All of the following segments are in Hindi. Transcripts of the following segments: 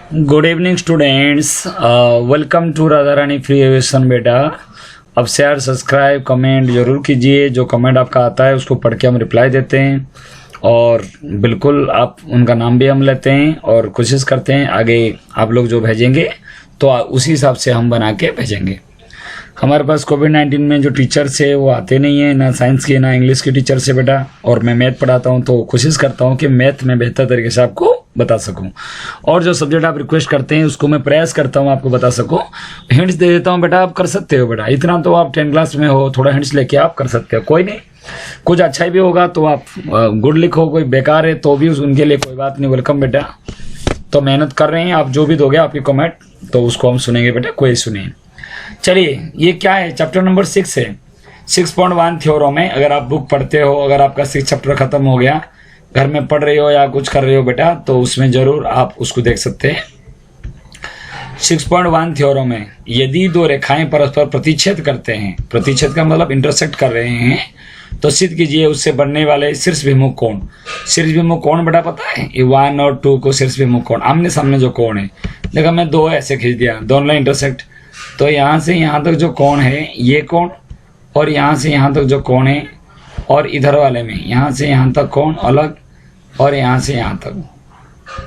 Good evening students, welcome to Radha Rani free education. बेटा अब शेयर सब्सक्राइब कमेंट जरूर कीजिए। जो कमेंट आपका आता है उसको पढ़ के हम रिप्लाई देते हैं और बिल्कुल आप उनका नाम भी हम लेते हैं और कोशिश करते हैं आगे आप लोग जो भेजेंगे तो उसी हिसाब से हम बना के भेजेंगे। हमारे पास कोविड-19 में जो टीचर्स है वो आते नहीं है, ना साइंस के ना इंग्लिश के टीचर से बेटा। और मैं मैथ पढ़ाता हूँ तो कोशिश करता हूँ कि मैथ में बेहतर तरीके से आपको बता सकूं और जो सब्जेक्ट आप रिक्वेस्ट करते हैं उसको मैं प्रयास करता हूं आपको बता सकूं। हिंट्स दे देता हूं बेटा, आप कर सकते हो बेटा। इतना तो आप 10 क्लास में हो, थोड़ा हिंट्स लेके आप कर सकते हो। कोई नहीं, कुछ अच्छा ही भी होगा तो आप गुड लिखो, कोई बेकार है तो भी उनके लिए कोई बात नहीं, वेलकम बेटा। तो मेहनत कर रहे हैं आप, जो भी दोगे आपकी कमेंट तो उसको हम सुनेंगे बेटा, कोई सुनिए। चलिए ये क्या है, चैप्टर नंबर 6 है, 6.1 थ्योरम है। अगर आप बुक पढ़ते हो, अगर आपका 6 चैप्टर खत्म हो गया, घर में पढ़ रहे हो या कुछ कर रहे हो बेटा, तो उसमें जरूर आप उसको देख सकते हैं। 6.1 थ्योरम में यदि दो रेखाएं परस्पर प्रतिच्छेद करते हैं, प्रतिच्छेद का मतलब इंटरसेक्ट कर रहे हैं, तो सिद्ध कीजिए उससे बनने वाले शीर्षभिमुख कोण। शीर्षभिमुख कोण बेटा पता है, ये 1 और 2 को शीर्षभिमुख कोण, आमने सामने जो कोण है। देखो मैं दो ऐसे खींच दिया, दोनों इंटरसेक्ट, तो यहाँ से यहाँ तक जो कोण है ये कोण, और यहाँ से यहाँ तक जो कोण है, और इधर वाले में यहाँ से यहाँ तक कोण अलग, और यहाँ से यहाँ तक,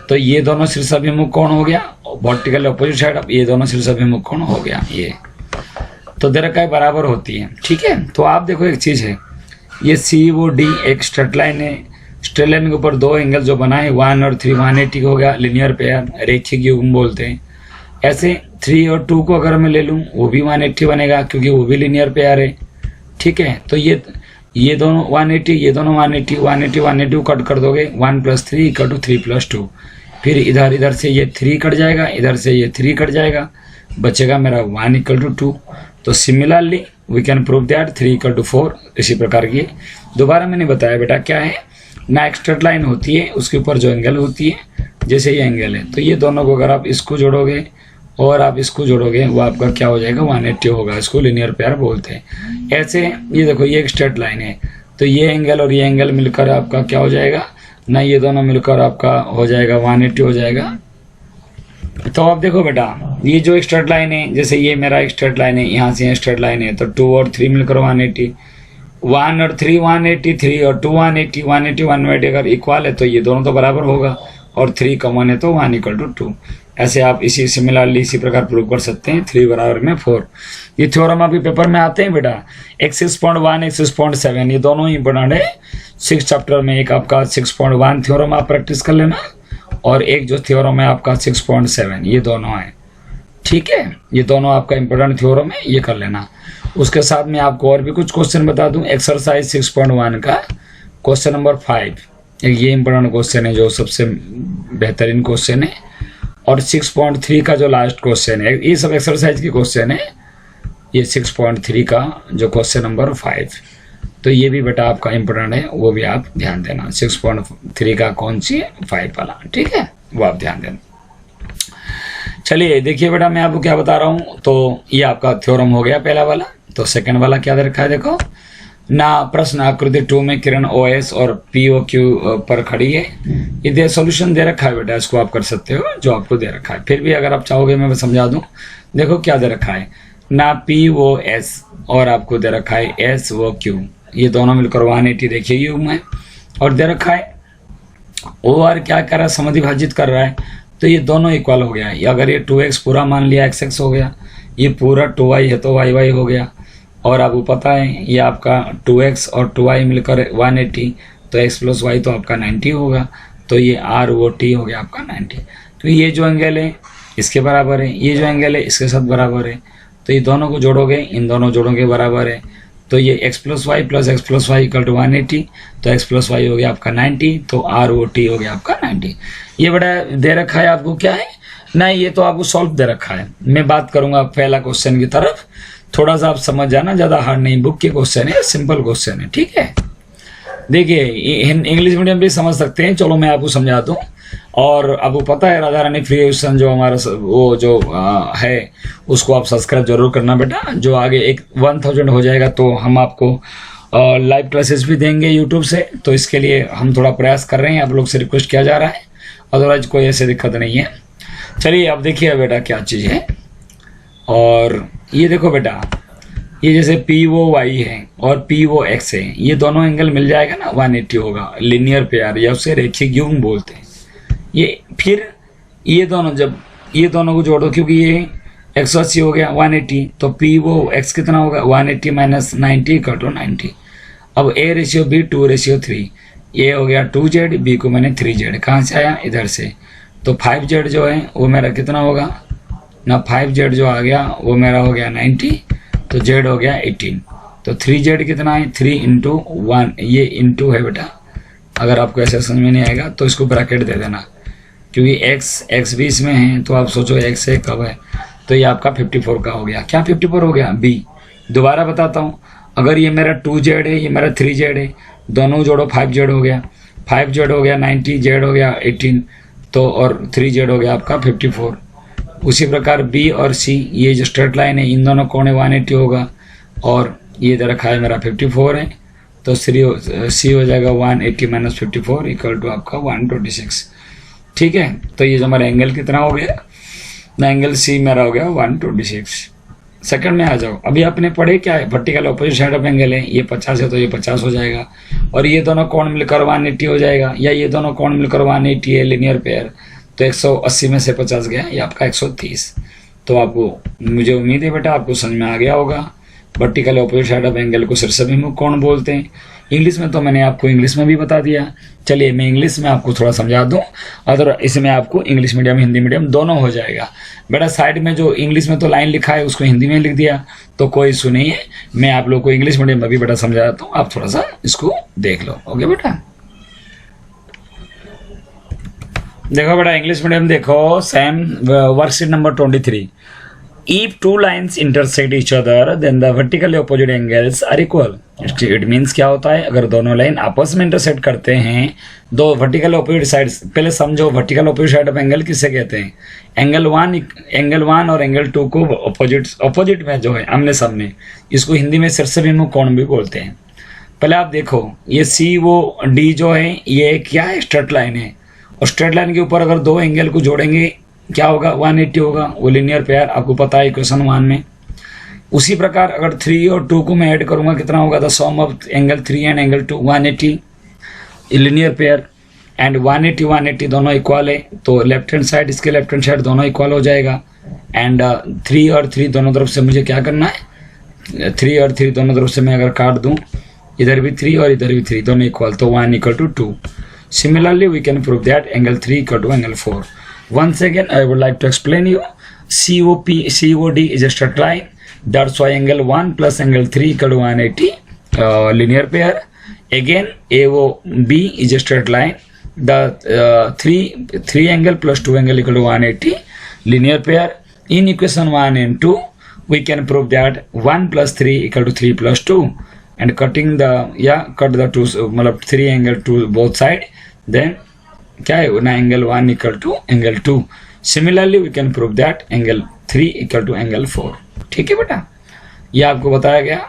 तो ये दोनों शीर्षाभिमुख कोण हो गया। वर्टिकल अपोजिट साइड, अब ये दोनों शीर्षाभिमुख कोण हो गया। ये तो दरकाई बराबर होती है, ठीक है। तो आप देखो एक चीज है, ये सी ओ डी एक स्ट्रेट लाइन है, स्ट्रेट लाइन के ऊपर दो एंगल जो बना है 1 और 3 180 हो गया, लिनियर पेयर, रेखिक युग्म बोलते हैं। ऐसे 3 और 2 को अगर मैं ले लूँ वो भी 180 बनेगा क्योंकि वो भी लिनियर पेयर है, ठीक है। तो ये दोनों 180, ये दोनों 180, 180 180 कट कर दोगे, 1 + 3 = 3 + 2। फिर इधर से ये 3 कट जाएगा, इधर से ये 3 कट जाएगा, बचेगा मेरा 1 = 2। तो similarly we can prove that 3 = 4। इसी प्रकार की दोबारा मैंने बताया बेटा क्या है ना, एक स्ट्रेट लाइन होती है, उसके ऊपर जो एंगल होती है, जैसे ये एंगल है, तो ये दोनों को अगर आप इसको जोड़ोगे और आप इसको जोड़ोगे वो आपका क्या हो जाएगा, 180 होगा। इसको लिनियर पेयर बोलते हैं। ऐसे ये देखो ये एक स्ट्रेट लाइन है, तो ये एंगल और ये एंगल मिलकर आपका क्या हो जाएगा ना, ये दोनों मिलकर आपका हो जाएगा 180 हो जाएगा। तो आप देखो बेटा ये जो एक स्ट्रेट लाइन है, जैसे ये मेरा एक स्ट्रेट लाइन है, यहाँ से स्ट्रेट लाइन है, तो 2 और 3 मिलकर 180, 1 और 3 180, 3 और 2 180, 180 180 अगर इक्वल है तो ये दोनों तो बराबर होगा, और 3 का 1 है तो 1 = 2। ऐसे आप इसी सिमिलरली इसी प्रकार प्रूव कर सकते हैं। 3 बराबर में 4। ये थ्योरम आपके पेपर में आते हैं बेटा, एक 6.1 एक 6.7, ये दोनों ही इंपॉर्टेंट है 6 चैप्टर में। एक आपका 6.1 थ्योरम आप प्रैक्टिस कर लेना, और एक जो थ्योरम है आपका 6.7, ये दोनों है, ठीक है। ये दोनों आपका इंपॉर्टेंट थ्योरम है, ये कर लेना। उसके साथ में आपको और भी कुछ क्वेश्चन बता दूं। एक्सरसाइज 6.1 का क्वेश्चन नंबर 5, ये इंपॉर्टेंट क्वेश्चन है, जो सबसे बेहतरीन क्वेश्चन है। और 6.3 का जो लास्ट क्वेश्चन है, ये सब एक्सरसाइज के क्वेश्चन है। ये 6.3 का जो क्वेश्चन नंबर 5, तो ये भी बेटा आपका इंपॉर्टेंट है, वो भी आप ध्यान देना। 6.3 का कौन सी है, 5 वाला, ठीक है, वो आप ध्यान देना। चलिए देखिए बेटा मैं आपको क्या बता रहा हूँ। तो ये आपका थ्योरम हो गया पहला वाला। तो सेकंड वाला क्या दे रखा है, देखो ना, प्रश्न आकृति 2 में किरण OS और POQ पर खड़ी है। ये सॉल्यूशन दे रखा है बेटा, इसको आप कर सकते हो जो आपको दे रखा है। फिर भी अगर आप चाहोगे मैं समझा दूं। देखो क्या दे रखा है ना, POS और आपको दे रखा है SOQ, ये दोनों मिलकर 180 रेखीय युग्म है। और दे रखा है OR क्या कर रहा है, समद्विभाजित कर रहा है, तो ये दोनों इक्वल हो गया है। अगर ये 2x पूरा मान लिया XX हो गया, ये पूरा 2y है तो YY हो गया। और आपको पता है ये आपका 2x और 2y मिलकर 180, तो x + y तो आपका 90 होगा, तो ये ROT हो गया आपका 90। तो ये जो एंगल है इसके बराबर है, ये जो एंगल है इसके साथ बराबर है, तो ये दोनों को जोड़ोगे, इन दोनों जोड़ों के बराबर है। तो ये x + y + x + y = 180, तो x + y हो गया आपका 90, तो ROT हो गया आपका 90। ये बड़ा दे रखा है आपको क्या है ना, ये तो आपको सॉल्व दे रखा है। मैं बात करूंगा पहला क्वेश्चन की तरफ, थोड़ा सा आप समझ जाना, ज्यादा हार्ड नहीं, बुक के क्वेश्चन है, सिंपल क्वेश्चन है, ठीक है। देखिए इंग्लिश मीडियम भी समझ सकते हैं, चलो मैं आपको समझा दूं। और आपको पता है राधा रानी फ्री एजुकेशन जो हमारा वो जो है उसको आप सब्सक्राइब जरूर करना बेटा। जो आगे एक 1000 हो जाएगा तो हम आपको लाइव क्लासेस भी देंगे यूट्यूब से, तो इसके लिए हम थोड़ा प्रयास कर रहे हैं, आप लोग से रिक्वेस्ट किया जा रहा है, अदरवाइज कोई ऐसी दिक्कत नहीं है। चलिए अब देखिए बेटा क्या चीज़ है। और ये देखो बेटा, ये जैसे पी ओ वाई है और पी ओ एक्स है, ये दोनों एंगल मिल जाएगा ना 180 होगा, लिनियर पेयर या उसे रेखिक युग्म बोलते हैं। ये फिर ये दोनों जब ये दोनों को जोड़ो, क्योंकि ये 180 हो गया 180, तो पी ओ एक्स कितना होगा 180 माइनस 90 कटो 90। अब ए रेशियो बी 2:3, ये हो गया 2z, बी को मैंने 3z, कहाँ से आया इधर से, तो 5z जो है वो मेरा कितना होगा ना, 5z जो आ गया वो मेरा हो गया 90, तो z हो गया 18, तो 3z कितना है 3 इंटू 1, ये इंटू है बेटा। अगर आपको ऐसे समझ में नहीं आएगा तो इसको ब्रैकेट दे देना, क्योंकि x भी इसमें है, तो आप सोचो x है कब है, तो ये आपका 54 का हो गया। क्या 54 हो गया b। दोबारा बताता हूँ, अगर ये मेरा 2z है, ये मेरा 3z है, दोनों जोड़ो 5z हो गया, 5z हो गया 90, z हो गया 18, तो और 3z हो गया आपका 54। उसी प्रकार b और c, ये जो स्ट्रेट लाइन है, इन दोनों कोण 180 होगा, और ये इधर रखा है मेरा 54 है, तो c हो जाएगा 180 माइनस 54 इक्वल टू आपका 126। ठीक है, तो ये जो हमारा एंगल कितना हो गया ना, एंगल सी मेरा हो गया 126। सेकंड में आ जाओ, अभी आपने पढ़े क्या है, vertical opposite side of angle है, ये 50 है तो ये 50 हो जाएगा, और ये दोनों कोण मिलकर 180 हो जाएगा, या ये दोनों कोण मिलकर 180 है लिनियर पेयर, तो 180 में से 50 गया, ये आपका 130। तो आपको, मुझे उम्मीद है बेटा आपको समझ में आ गया होगा। Vertical opposite side of angle को शीर्षाभिमुख कोण बोलते हैं। इंग्लिश में तो मैंने आपको इंग्लिश में भी बता दिया, चलिए मैं इंग्लिश में आपको थोड़ा समझा दूं, और इसमें आपको इंग्लिश मीडियम हिंदी मीडियम दोनों हो जाएगा। बेटा साइड में जो इंग्लिश में तो लाइन लिखा है उसको हिंदी में लिख दिया, तो कोई इशू नहीं है, मैं आप लोग को इंग्लिश मीडियम में भी बेटा समझा देता हूँ, आप थोड़ा सा इसको देख लो। ओके बेटा, देखो बेटा इंग्लिश मीडियम देखो, same worksheet number 23। If two lines intersect each other, then the vertically opposite angles are equal. It means क्या होता है, अगर दोनों लाइन आपस में इंटरसेक्ट करते हैं, दो वर्टिकल ऑपोजिट साइड्स, पहले समझो vertical opposite side of angle किसे कहते हैं, एंगल 1 और एंगल 2 को ऑपोजिट में जो है आमने सामने, इसको हिंदी में शीर्षाभिमुख कोण भी बोलते हैं। पहले आप देखो, ये COD जो है ये क्या है, स्ट्रेट लाइन है, और स्ट्रेट लाइन के ऊपर अगर दो एंगल को जोड़ेंगे क्या होगा 180 होगा, वो लिनियर पेयर आपको पता है इक्वेशन 1 में। उसी प्रकार अगर 3 और 2 को मैं ऐड करूंगा कितना होगा, the sum of angle 3 and angle 2 180, linear pair, and 180 दोनों इक्वल है, तो लेफ्ट हैंड साइड इसके लेफ्ट हैंड साइड दोनों इक्वल हो जाएगा। एंड 3 और 3 दोनों तरफ से मुझे क्या करना है, 3 और 3 दोनों तरफ से मैं अगर काट दूं, इधर भी 3 और इधर भी 3 दोनों इक्वल, तो 1 equal to 2। Similarly we can prove that angle 3 equal to angle 4। Once again, I would like to explain you. COD is a straight line. That's why angle 1 plus angle 3 equal to 180, linear pair. Again, AOB is a straight line. The 3 angle plus 2 angle equal to 180, linear pair. In equation 1 and 2, we can prove that 1 plus 3 equal to 3 plus 2. And cut the two, 3 angle to both side. Then क्या है ना, angle 1 equal to angle 2। Similarly we can prove that angle 3 equal to angle 4। ठीक है बेटा, ये आपको बताया गया।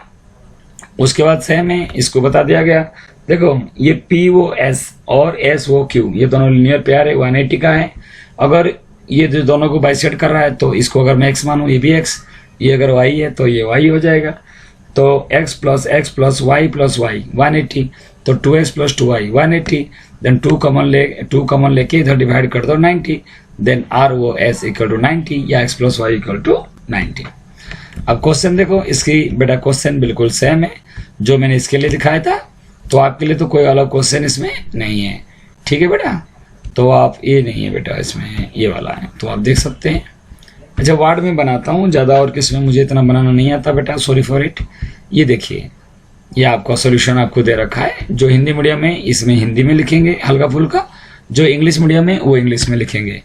उसके बाद सेम है, इसको बता दिया गया। देखो ये POS और SOQ ये दोनों लिनियर पेयर है, 180 का है। अगर ये जो दोनों को बाइसेक्ट कर रहा है, तो इसको अगर मैं x मानूं, ये भी x, ये अगर y है तो ये y हो जाएगा। तो x plus y plus y 180, तो 2x plus 2y 180, then 2 common लेके इधर डिवाइड कर दो 90, देन ROS इक्वल टू 90 या x plus Y equal to 90। अब क्वेश्चन देखो, इसकी बेटा क्वेश्चन बिल्कुल सेम है जो मैंने इसके लिए दिखाया था, तो आपके लिए तो कोई अलग क्वेश्चन इसमें नहीं है। ठीक है बेटा, तो आप ये नहीं है बेटा, इसमें ये वाला है, तो आप देख सकते हैं। अच्छा वार्ड में बनाता हूँ ज़्यादा, और किसमें मुझे इतना बनाना नहीं आता बेटा, सॉरी फॉर इट। ये देखिए, ये आपका सॉल्यूशन आपको दे रखा है। जो हिंदी मीडियम है इसमें हिंदी में लिखेंगे हल्का फुल्का, जो इंग्लिश मीडियम है वो इंग्लिश में लिखेंगे।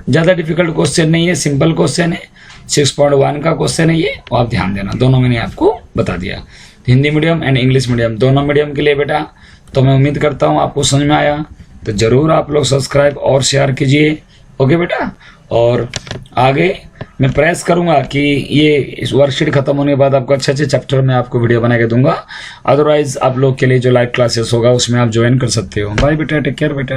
ज़्यादा डिफिकल्ट क्वेश्चन नहीं है, सिंपल क्वेश्चन है, 6.1 का क्वेश्चन है ये, और आप ध्यान देना, दोनों मैंने आपको बता दिया, Hindi medium and English medium दोनों मीडियम के लिए बेटा। तो मैं उम्मीद करता हूँ आपको समझ में आया, तो ज़रूर आप लोग सब्सक्राइब और शेयर कीजिए। ओके बेटा, और आगे मैं प्रयास करूंगा कि ये वर्कशीट खत्म होने के बाद आपको अच्छे चैप्टर में आपको वीडियो बना के दूंगा। अदरवाइज आप लोग के लिए जो लाइव क्लासेस होगा उसमें आप ज्वाइन कर सकते हो। बाय बेटा, टेक केयर बेटा।